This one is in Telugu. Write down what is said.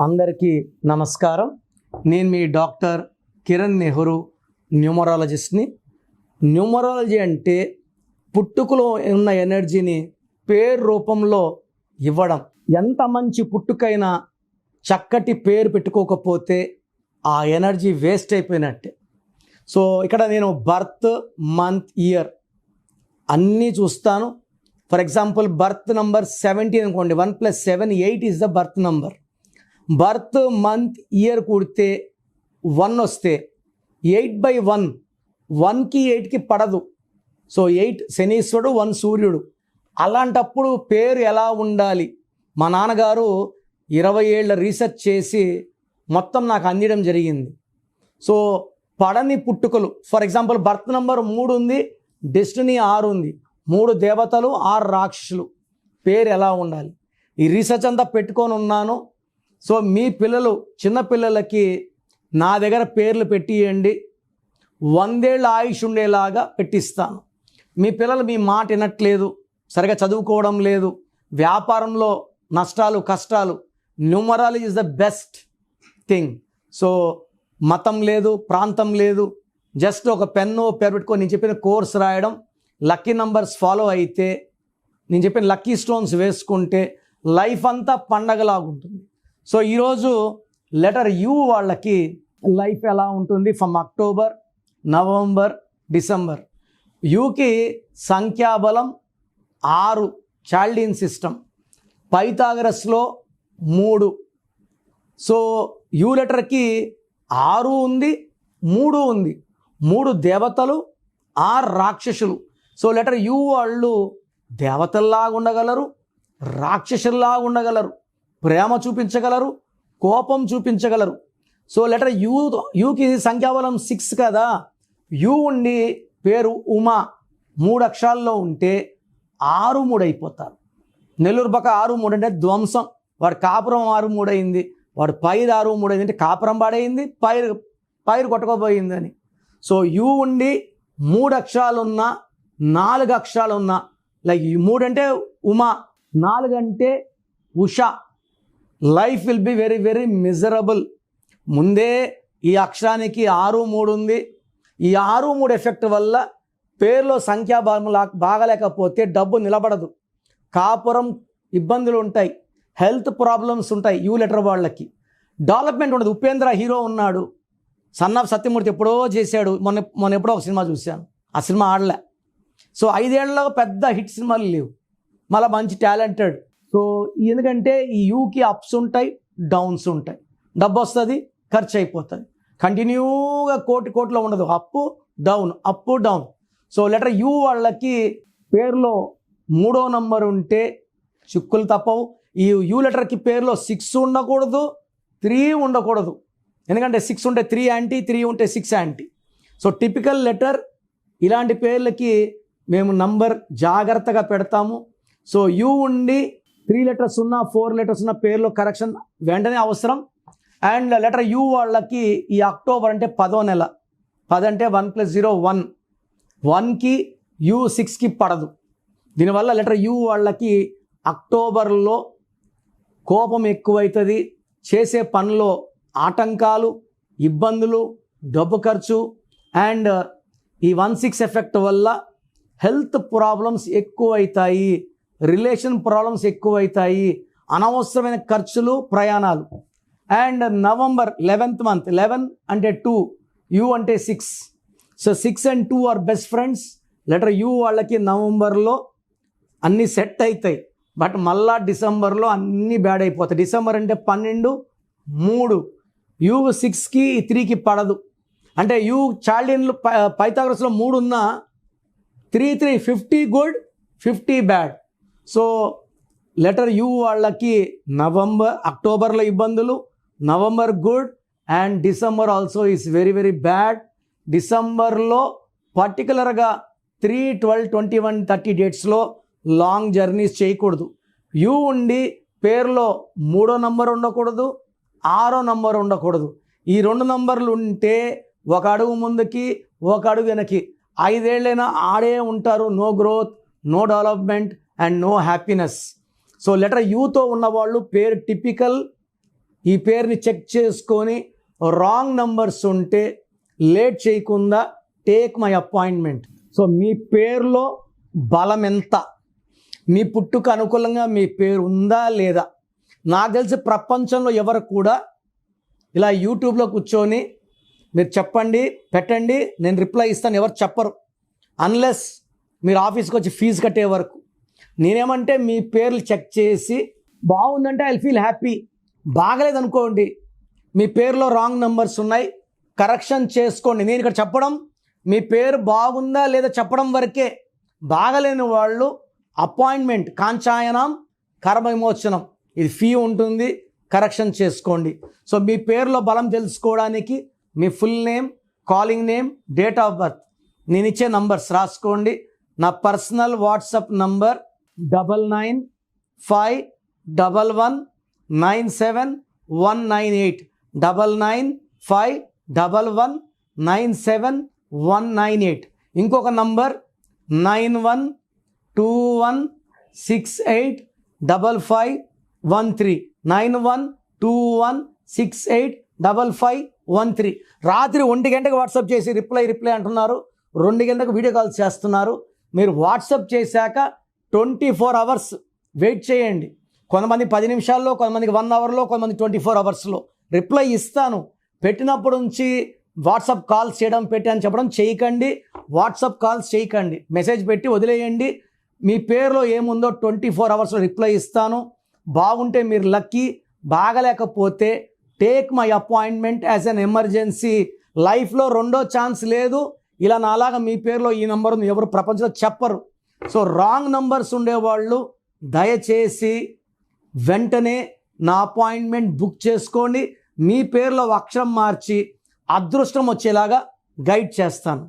అందరికీ నమస్కారం. నేను మీ డాక్టర్ కిరణ్ నెహ్రూ, న్యూమరాలజిస్ట్ని. న్యూమరాలజీ అంటే పుట్టుకలో ఉన్న ఎనర్జీని పేరు రూపంలో ఇవ్వడం. ఎంత మంచి పుట్టుకైనా చక్కటి పేరు పెట్టుకోకపోతే ఆ ఎనర్జీ వేస్ట్ అయిపోయినట్టే. సో ఇక్కడ నేను బర్త్, మంత్, ఇయర్ అన్నీ చూస్తాను. ఫర్ ఎగ్జాంపుల్ బర్త్ నంబర్ 17 అనుకోండి, 1 + 7 8 is the birth number. Birth, month, year కూడితే 1 వస్తే 8/1, 1కి 8కి పడదు. సో 8 శనీశ్వరుడు, 1 సూర్యుడు. అలాంటప్పుడు పేరు ఎలా ఉండాలి? మా నాన్నగారు 20 ఏళ్ళ రీసెర్చ్ చేసి మొత్తం నాకు అందించడం జరిగింది. సో పడని పుట్టుకలు, ఫర్ ఎగ్జాంపుల్ బర్త్ నంబర్ 3 ఉంది, డెస్టినీ 6 ఉంది, 3 దేవతలు 6 రాక్షసులు, పేరు ఎలా ఉండాలి? ఈ రీసెర్చ్ అంతా పెట్టుకొని ఉన్నాను. సో మీ పిల్లలు, చిన్నపిల్లలకి నా దగ్గర పేర్లు పెట్టియండి, 100 ఏళ్ళ ఆయుష్ ఉండేలాగా పెట్టిస్తాను. మీ పిల్లలు మీ మాట వినట్లేదు, సరిగా చదువుకోవడం లేదు, వ్యాపారంలో నష్టాలు, కష్టాలు, numerology is the best thing. So మతం లేదు, ప్రాంతం లేదు, జస్ట్ ఒక పెన్ను పేరు పెట్టుకొని నేను చెప్పిన కోర్స్ రాయడం, లక్కీ నంబర్స్ ఫాలో అయితే, నేను చెప్పిన లక్కీ స్టోన్స్ వేసుకుంటే లైఫ్ అంతా పండగలాగుంటుంది. సో ఈరోజు లెటర్ యూ వాళ్ళకి లైఫ్ ఎలా ఉంటుంది ఫ్రమ్ అక్టోబర్, నవంబర్, డిసెంబర్. యూకి సంఖ్యాబలం 6, చాల్డీన్ సిస్టమ్, పైథాగరస్లో 3. సో యూ లెటర్కి 6 ఉంది, 3 ఉంది, 3 దేవతలు, 6 రాక్షసులు. సో లెటర్ యూ వాళ్ళు దేవతల్లాగా ఉండగలరు, రాక్షసుల్లాగా ఉండగలరు, ప్రేమ చూపించగలరు, కోపం చూపించగలరు. సో లెటర్ యూకి సంఖ్యాబలం 6 కదా. యూ ఉండి పేరు ఉమా 3 అక్షరాల్లో ఉంటే 6-3 అయిపోతారు. నెల్లూరు పక్క 6-3 అంటే ధ్వంసం. వాడు కాపురం 6-3 అయింది, వాడు పైరు 6-3 అయింది అంటే కాపురం పాడైంది, పైరు కొట్టుకోపోయిందని. సో యూ ఉండి 3 అక్షరాలున్నా, 4 అక్షరాలున్నా, లైక్ 3 అంటే ఉమా, 4 అంటే Usha, life will be very very miserable. ముందే ఈ అక్షరానికి 6-3 ఉంది. ఈ 6-3 ఎఫెక్ట్ వల్ల పేరులో సంఖ్యాబలం బాగలేకపోతే డబ్బు నిలబడదు, కాపురం ఇబ్బందులు ఉంటాయి, హెల్త్ ప్రాబ్లమ్స్ ఉంటాయి. యూ లెటర్ వాళ్ళకి డెవలప్మెంట్ ఉండదు. ఉపేంద్ర హీరో ఉన్నాడు, సన్ ఆఫ్ సత్యమూర్తి ఎప్పుడో చేశాడు, మొన్న ఎప్పుడో ఒక సినిమా చూశాను, ఆ సినిమా ఆడలే. సో 5 ఏళ్లలో పెద్ద హిట్ సినిమాలు లేవు, మళ్ళీ మంచి టాలెంటెడ్. సో ఎందుకంటే ఈ యూకి అప్స్ ఉంటాయి, డౌన్స్ ఉంటాయి, డబ్బు వస్తుంది, ఖర్చు అయిపోతుంది, కంటిన్యూగా కోట్లో ఉండదు, అప్పు డౌన్, అప్పు డౌన్. సో లెటర్ యూ వాళ్ళకి పేరులో 3వ నంబర్ ఉంటే చిక్కులు తప్పవు. ఈ యూ లెటర్కి పేరులో 6 ఉండకూడదు, 3 ఉండకూడదు. ఎందుకంటే 6 ఉంటే 3 యాంటీ, 3 ఉంటే 6 యాంటీ. సో టిపికల్ లెటర్ ఇలాంటి పేర్లకి మేము నంబర్ జాగ్రత్తగా పెడతాము. సో యూ ఉండి 3 లెటర్స్ ఉన్న, 4 లెటర్స్ ఉన్న పేర్లో కరెక్షన్ వెంటనే అవసరం. అండ్ లెటర్ యూ వాళ్ళకి ఈ అక్టోబర్ అంటే 10వ నెల, 10 అంటే 1 + 0 1, 1కి యూ 6కి పడదు. దీనివల్ల లెటర్ యూ వాళ్ళకి అక్టోబర్లో కోపం ఎక్కువవుతుంది, చేసే పనిలో ఆటంకాలు, ఇబ్బందులు, డబ్బు ఖర్చు. అండ్ ఈ 1-6 ఎఫెక్ట్ వల్ల హెల్త్ ప్రాబ్లమ్స్ ఎక్కువవుతాయి, రిలేషన్ ప్రాబ్లమ్స్ ఎక్కువవుతాయి, అనవసరమైన ఖర్చులు, ప్రయాణాలు. అండ్ నవంబర్ 11th మంత్, 11 అంటే 2, యూ అంటే 6. So 6 and 2 are best friends. Letter U వాళ్ళకి నవంబర్లో అన్నీ సెట్ అవుతాయి, బట్ మళ్ళా డిసెంబర్లో అన్నీ బ్యాడ్ అయిపోతాయి. డిసెంబర్ అంటే 12, 3, యూ 6కి 3కి పడదు. అంటే యూ చాల్డీన్లు పైథాగరస్లో 3 ఉన్నా 3 50 good, 50 bad. So letter U వాళ్ళకి అక్టోబర్లో ఇబ్బందులు, November good, and December also is very very bad. డిసెంబర్లో పర్టికులర్గా 3, 12, 21, 30 డేట్స్లో లాంగ్ జర్నీస్ చేయకూడదు. యూ ఉండి పేరులో 3వ నంబర్ ఉండకూడదు, 6వ నంబర్ ఉండకూడదు. ఈ 2 నంబర్లు ఉంటే 1 అడుగు ముందుకి, 1 అడుగు వెనక్కి, 5 ఏళ్ళైనా ఆడే ఉంటారు. No growth, no development and no happiness. So letter యూతో ఉన్నవాళ్ళు పేరు టిపికల్ ఈ పేరుని చెక్ చేసుకొని రాంగ్ నంబర్స్ ఉంటే లేట్ చేయకుండా టేక్ మై అపాయింట్మెంట్. సో మీ పేరులో బలం ఎంత, మీ పుట్టుకు అనుకూలంగా మీ పేరు ఉందా లేదా? నాకు తెలిసి ప్రపంచంలో ఎవరు కూడా ఇలా యూట్యూబ్లో కూర్చొని మీరు చెప్పండి పెట్టండి నేను రిప్లై ఇస్తాను ఎవరు చెప్పరు, అన్లెస్ మీరు ఆఫీస్కి వచ్చి ఫీజు కట్టే వరకు. నేనేమంటే మీ పేర్లు చెక్ చేసి బాగుందంటే ఐ ఫీల్ హ్యాపీ, బాగలేదనుకోండి మీ పేరులో రాంగ్ నంబర్స్ ఉన్నాయి కరెక్షన్ చేసుకోండి. నేను ఇక్కడ చెప్పడం మీ పేరు బాగుందా లేదా చెప్పడం వరకే. బాగలేని వాళ్ళు అపాయింట్మెంట్ కాంచాయనం కర్మ విమోచనం ఇది ఫీ ఉంటుంది, కరెక్షన్ చేసుకోండి. సో మీ పేరులో బలం తెలుసుకోవడానికి మీ full name, calling name, date of birth, నేను ఇచ్చే నంబర్స్ రాసుకోండి. నా పర్సనల్ వాట్సాప్ నంబర్ 9951197198 9951197198. ఇంకొక నంబర్ 9121685513 9121685513. రాత్రి 1 గంటకు వాట్సాప్ చేసి రిప్లై అంటున్నారు, 2 గంటలకు వీడియో కాల్ చేస్తున్నారు. మీరు వాట్సాప్ చేశాక 24 అవర్స్ వెయిట్ చేయండి. కొంతమంది 10 నిమిషాల్లో, కొంతమందికి 1 అవర్లో, కొంతమంది 24 అవర్స్లో రిప్లై ఇస్తాను. పెట్టినప్పుడు నుంచి వాట్సాప్ కాల్స్ చేయడం అని చెప్పడం చేయకండి. వాట్సాప్ కాల్స్ చేయకండి, మెసేజ్ పెట్టి వదిలేయండి. మీ పేరులో ఏముందో 24 అవర్స్లో రిప్లై ఇస్తాను. బాగుంటే మీరు లక్కీ, బాగలేకపోతే take my appointment as an emergency. లైఫ్లో రెండో ఛాన్స్ లేదు. ఇలా నాలాగా మీ పేరులో ఈ నంబర్ ఉంది ఎవరు ప్రపంచంలో చెప్పరు. సో రాంగ్ నంబర్స్ ఉండేవాళ్ళు దయచేసి వెంటనే నా అపాయింట్మెంట్ బుక్ చేసుకోండి. మీ పేరులో అక్షరం మార్చి అదృష్టం వచ్చేలాగా గైడ్ చేస్తాను.